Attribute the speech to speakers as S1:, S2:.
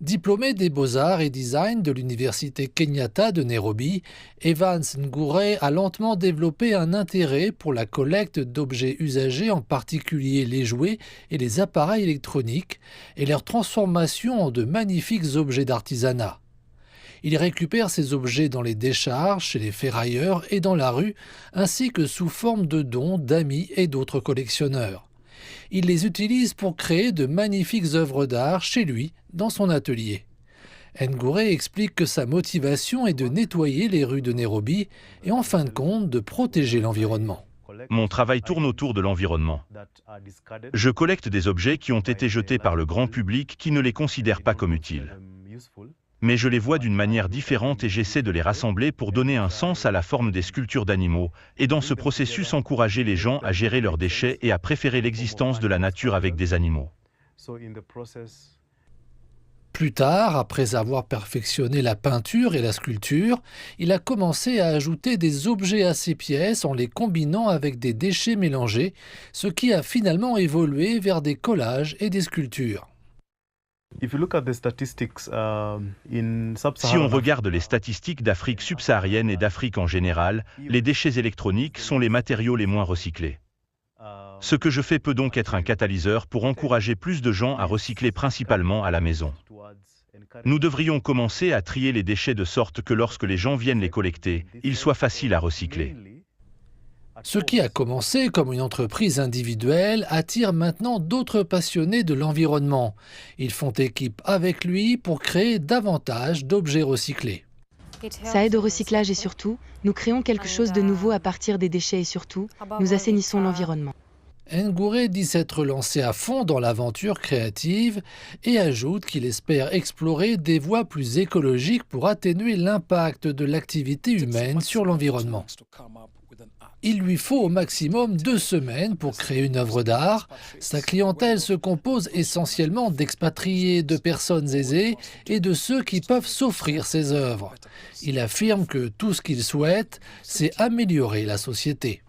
S1: Diplômé des beaux-arts et design de l'université Kenyatta de Nairobi, Evans Ngure a lentement développé un intérêt pour la collecte d'objets usagés, en particulier les jouets et les appareils électroniques, et leur transformation en de magnifiques objets d'artisanat. Il récupère ces objets dans les décharges, chez les ferrailleurs et dans la rue, ainsi que sous forme de dons d'amis et d'autres collectionneurs. Il les utilise pour créer de magnifiques œuvres d'art chez lui, dans son atelier. Ngure explique que sa motivation est de nettoyer les rues de Nairobi et en fin de compte de protéger l'environnement.
S2: Mon travail tourne autour de l'environnement. Je collecte des objets qui ont été jetés par le grand public qui ne les considère pas comme utiles. Mais je les vois d'une manière différente et j'essaie de les rassembler pour donner un sens à la forme des sculptures d'animaux et dans ce processus encourager les gens à gérer leurs déchets et à préférer l'existence de la nature avec des animaux.
S1: Plus tard, après avoir perfectionné la peinture et la sculpture, il a commencé à ajouter des objets à ses pièces en les combinant avec des déchets mélangés, ce qui a finalement évolué vers des collages et des sculptures.
S2: Si on regarde les statistiques d'Afrique subsaharienne et d'Afrique en général, les déchets électroniques sont les matériaux les moins recyclés. Ce que je fais peut donc être un catalyseur pour encourager plus de gens à recycler principalement à la maison. Nous devrions commencer à trier les déchets de sorte que lorsque les gens viennent les collecter, ils soient faciles à recycler.
S1: Ce qui a commencé comme une entreprise individuelle attire maintenant d'autres passionnés de l'environnement. Ils font équipe avec lui pour créer davantage d'objets recyclés.
S3: Ça aide au recyclage et surtout, nous créons quelque chose de nouveau à partir des déchets et surtout, nous assainissons l'environnement.
S1: Ngure dit s'être lancé à fond dans l'aventure créative et ajoute qu'il espère explorer des voies plus écologiques pour atténuer l'impact de l'activité humaine sur l'environnement. Il lui faut au maximum 2 semaines pour créer une œuvre d'art. Sa clientèle se compose essentiellement d'expatriés, de personnes aisées et de ceux qui peuvent s'offrir ces œuvres. Il affirme que tout ce qu'il souhaite, c'est améliorer la société.